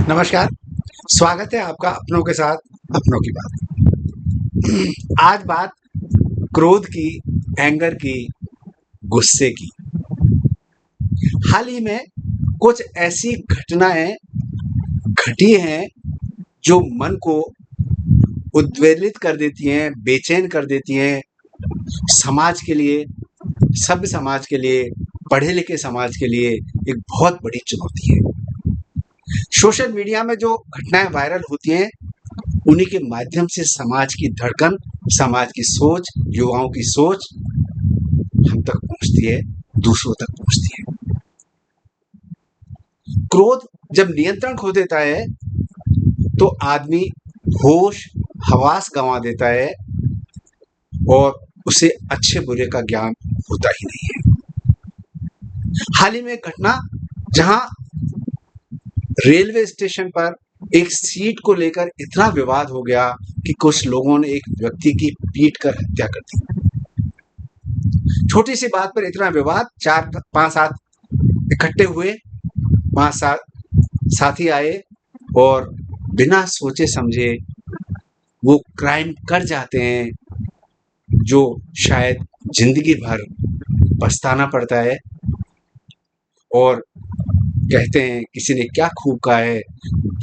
नमस्कार, स्वागत है आपका अपनों के साथ अपनों की बात। आज बात क्रोध की, एंगर की, गुस्से की। हाल ही में कुछ ऐसी घटनाएँ घटी हैं जो मन को उद्वेलित कर देती हैं, बेचैन कर देती हैं। समाज के लिए, सभ्य समाज के लिए, पढ़े-लिखे समाज के लिए एक बहुत बड़ी चुनौती है। सोशल मीडिया में जो घटनाएँ वायरल होती हैं, उन्हीं के माध्यम से समाज की धड़कन, समाज की सोच, युवाओं की सोच हम तक पहुँचती है, दूसरों तक पहुँचती है। क्रोध जब नियंत्रण खो देता है, तो आदमी होश, हवास गँवा देता है और उसे अच्छे-बुरे का ज्ञान होता ही नहीं है। हाल ही में एक घटना जहाँ रेलवे स्टेशन पर एक सीट को लेकर इतना विवाद हो गया कि कुछ लोगों ने एक व्यक्ति की पीट कर हत्या कर दी। छोटी सी बात पर इतना विवाद, 4-5 इकट्ठे हुए, 5-7 साथी आए और बिना सोचे समझे वो क्राइम कर जाते हैं, जो शायद जिंदगी भर पछताना पड़ता है। और कहते हैं किसी ने क्या खूब कहा है,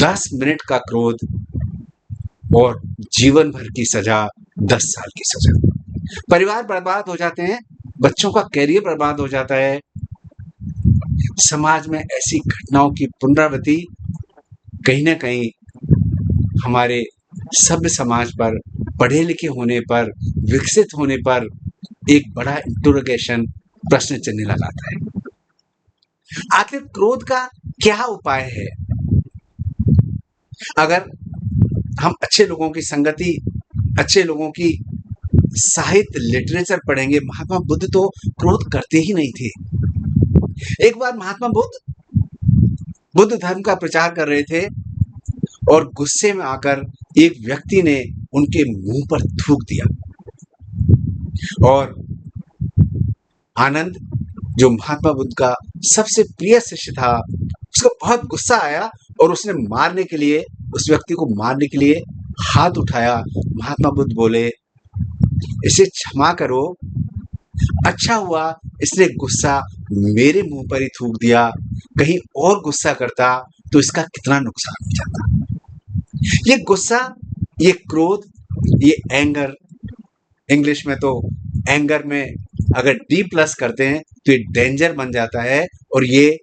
10 मिनट का क्रोध और जीवन भर की सजा, 10 साल की सजा। परिवार बर्बाद हो जाते हैं, बच्चों का करियर बर्बाद हो जाता है। समाज में ऐसी घटनाओं की पुनरावृत्ति कहीं न कहीं हमारे सभ्य समाज पर, पढ़े लिखे होने पर, विकसित होने पर एक बड़ा इंटरोगेशन, प्रश्न चिन्ह लगाता है। आखिर क्रोध का क्या उपाय है? अगर हम अच्छे लोगों की संगति, अच्छे लोगों की साहित्य, लिटरेचर पढ़ेंगे, महात्मा बुद्ध तो क्रोध करते ही नहीं थे। एक बार महात्मा बुद्ध धर्म का प्रचार कर रहे थे और गुस्से में आकर एक व्यक्ति ने उनके मुंह पर थूक दिया और आनंद, जो महात्मा बुद्ध का सबसे प्रिय शिष्य था, उसको बहुत गुस्सा आया और उसने मारने के लिए, उस व्यक्ति को मारने के लिए हाथ उठाया। महात्मा बुद्ध बोले, इसे क्षमा करो, अच्छा हुआ इसने गुस्सा मेरे मुंह पर ही थूक दिया, कहीं और गुस्सा करता तो इसका कितना नुकसान हो जाता। ये गुस्सा, ये क्रोध, ये एंगर, इंग्लिश में तो एंगर में अगर डी प्लस करते हैं तो ये डेंजर बन जाता है और ये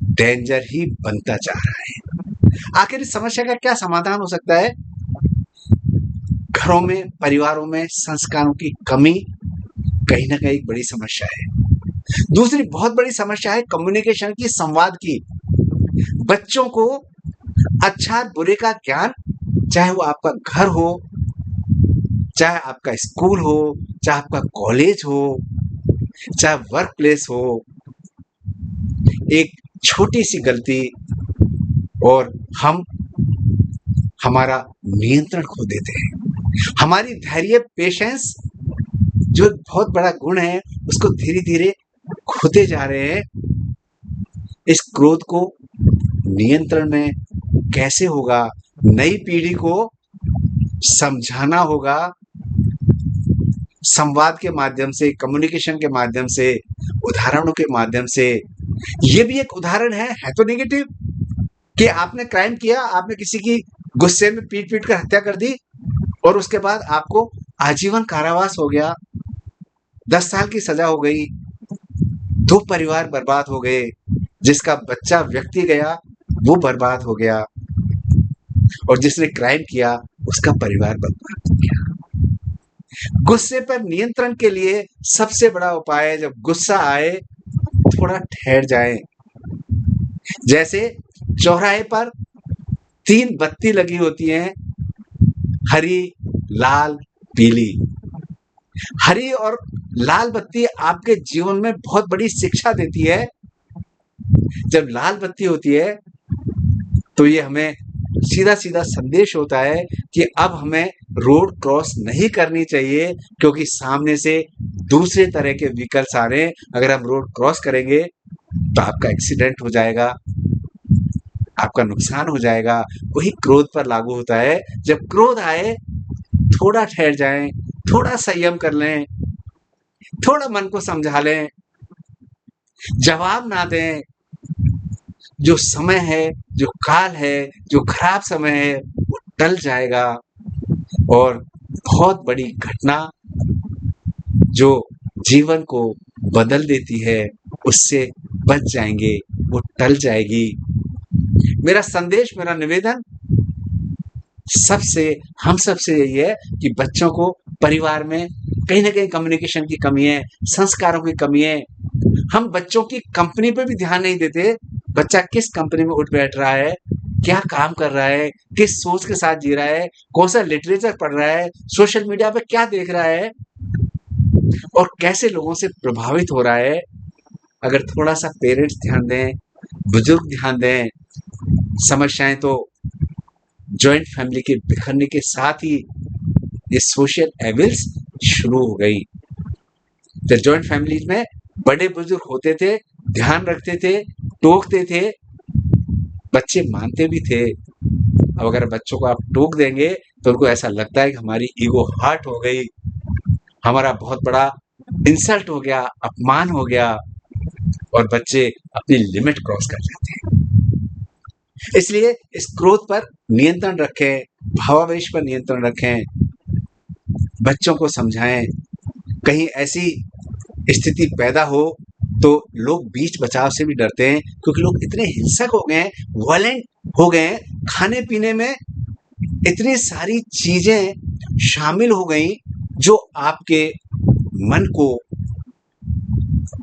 डेंजर ही बनता जा रहा है। आखिर इस समस्या का क्या समाधान हो सकता है? घरों में, परिवारों में संस्कारों की कमी कहीं ना कहीं बड़ी समस्या है। दूसरी बहुत बड़ी समस्या है कम्युनिकेशन की, संवाद की। बच्चों को अच्छा बुरे का ज्ञान, चाहे वो आपका घर हो, चाहे आपका स्कूल हो, चाहे आपका कॉलेज हो, चाहे वर्क प्लेस हो, एक छोटी सी गलती और हम हमारा नियंत्रण खो देते हैं। हमारी धैर्य, पेशेंस, जो एक बहुत बड़ा गुण है, उसको धीरे धीरे खोते जा रहे हैं। इस क्रोध को नियंत्रण में कैसे होगा? नई पीढ़ी को समझाना होगा, संवाद के माध्यम से, कम्युनिकेशन के माध्यम से, उदाहरणों के माध्यम से। ये भी एक उदाहरण है तो नेगेटिव, कि आपने क्राइम किया, आपने किसी की गुस्से में पीट पीट कर हत्या कर दी और उसके बाद आपको आजीवन कारावास हो गया, 10 साल की सजा हो गई, 2 परिवार बर्बाद हो गए, जिसका बच्चा व्यक्ति गया वो बर्बाद हो गया और जिसने क्राइम किया उसका परिवार बर्बाद हो गया। गुस्से पर नियंत्रण के लिए सबसे बड़ा उपाय है, जब गुस्सा आए थोड़ा ठहर जाएं। जैसे चौराहे पर 3 बत्ती लगी होती हैं, हरी, लाल, पीली। हरी और लाल बत्ती आपके जीवन में बहुत बड़ी शिक्षा देती है। जब लाल बत्ती होती है तो ये हमें सीधा सीधा संदेश होता है कि अब हमें रोड क्रॉस नहीं करनी चाहिए, क्योंकि सामने से दूसरे तरह के व्हीकल्स आ रहे हैं। अगर हम रोड क्रॉस करेंगे तो आपका एक्सीडेंट हो जाएगा। आपका नुकसान हो जाएगा। वही क्रोध पर लागू होता है। जब क्रोध आए, थोड़ा ठहर जाएं, थोड़ा संयम कर लें, थोड़ा मन को समझा लें, जवाब ना दें। जो समय है, जो काल है, जो खराब समय है, वो टल जाएगा और बहुत बड़ी घटना जो जीवन को बदल देती है, उससे बच जाएंगे, वो टल जाएगी। मेरा संदेश, मेरा निवेदन सबसे, हम सबसे यही है कि बच्चों को परिवार में कहीं ना कहीं कम्युनिकेशन की कमी है, संस्कारों की कमी है। हम बच्चों की कंपनी पे भी ध्यान नहीं देते। बच्चा किस कंपनी में उठ बैठ रहा है, क्या काम कर रहा है, किस सोच के साथ जी रहा है, कौन सा लिटरेचर पढ़ रहा है, सोशल मीडिया पे क्या देख रहा है और कैसे लोगों से प्रभावित हो रहा है। अगर थोड़ा सा पेरेंट्स ध्यान दें, बुजुर्ग ध्यान दें, समस्याएं तो जॉइंट फैमिली के बिखरने के साथ ही ये सोशल एविल्स शुरू हो गई। जब जॉइंट फैमिलीज में बड़े बुजुर्ग होते थे, ध्यान रखते थे, टोकते थे, बच्चे मानते भी थे। अब अगर बच्चों को आप टोक देंगे तो उनको ऐसा लगता है कि हमारी ईगो हर्ट हो गई, हमारा बहुत बड़ा इंसल्ट हो गया, अपमान हो गया, और बच्चे अपनी लिमिट क्रॉस कर जाते हैं। इसलिए इस क्रोध पर नियंत्रण रखें, भावावेश पर नियंत्रण रखें, बच्चों को समझाएं। कहीं ऐसी स्थिति पैदा हो तो लोग बीच बचाव से भी डरते हैं, क्योंकि लोग इतने हिंसक हो गए हैं, वायलेंट हो गए हैं, खाने पीने में इतनी सारी चीजें शामिल हो गई जो आपके मन को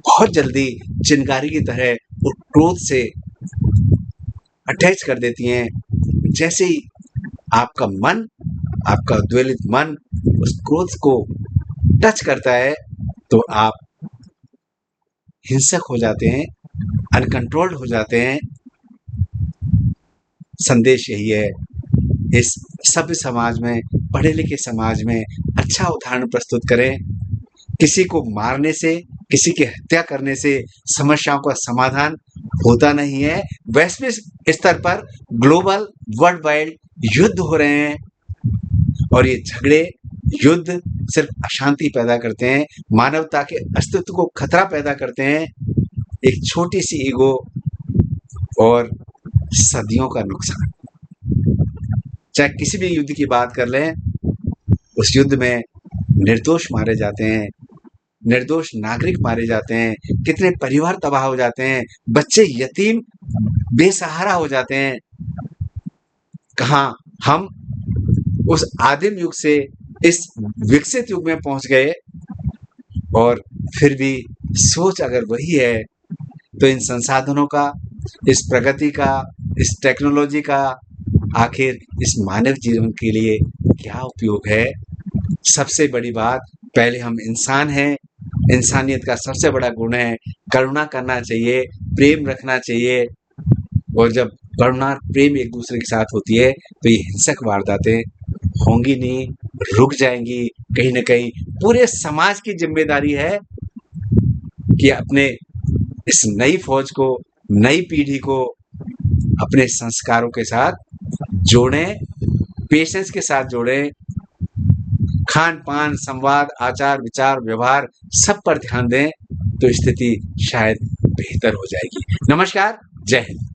बहुत जल्दी चिंगारी की तरह वो क्रोध से अटैच कर देती हैं। जैसे ही आपका मन, आपका उद्वेलित मन उस क्रोध को टच करता है तो आप हिंसक हो जाते हैं, अनकंट्रोल्ड हो जाते हैं। संदेश यही है, इस सभ्य समाज में, पढ़े लिखे समाज में अच्छा उदाहरण प्रस्तुत करें। किसी को मारने से, किसी की हत्या करने से समस्याओं का समाधान होता नहीं है। वैश्विक स्तर पर ग्लोबल वर्ल्ड वाइड युद्ध हो रहे हैं और ये झगड़े, युद्ध सिर्फ अशांति पैदा करते हैं, मानवता के अस्तित्व को खतरा पैदा करते हैं। एक छोटी सी ईगो और सदियों का नुकसान। चाहे किसी भी युद्ध की बात कर लें, उस युद्ध में निर्दोष मारे जाते हैं, निर्दोष नागरिक मारे जाते हैं, कितने परिवार तबाह हो जाते हैं, बच्चे यतीम बेसहारा हो जाते हैं। कहाँ हम उस आदिम युग से इस विकसित युग में पहुंच गए, और फिर भी सोच अगर वही है तो इन संसाधनों का, इस प्रगति का, इस टेक्नोलॉजी का आखिर इस मानव जीवन के लिए क्या उपयोग है। सबसे बड़ी बात, पहले हम इंसान हैं। इंसानियत का सबसे बड़ा गुण है करुणा करना चाहिए, प्रेम रखना चाहिए। और जब करुणा प्रेम एक दूसरे के साथ होती है तो ये हिंसक वारदातें होंगी नहीं, रुक जाएंगी। कहीं ना कहीं पूरे समाज की जिम्मेदारी है कि अपने इस नई फौज को, नई पीढ़ी को अपने संस्कारों के साथ जोड़ें, पेशेंस के साथ जोड़ें। खान पान, संवाद, आचार विचार, व्यवहार सब पर ध्यान दें तो स्थिति शायद बेहतर हो जाएगी। नमस्कार, जय हिंद।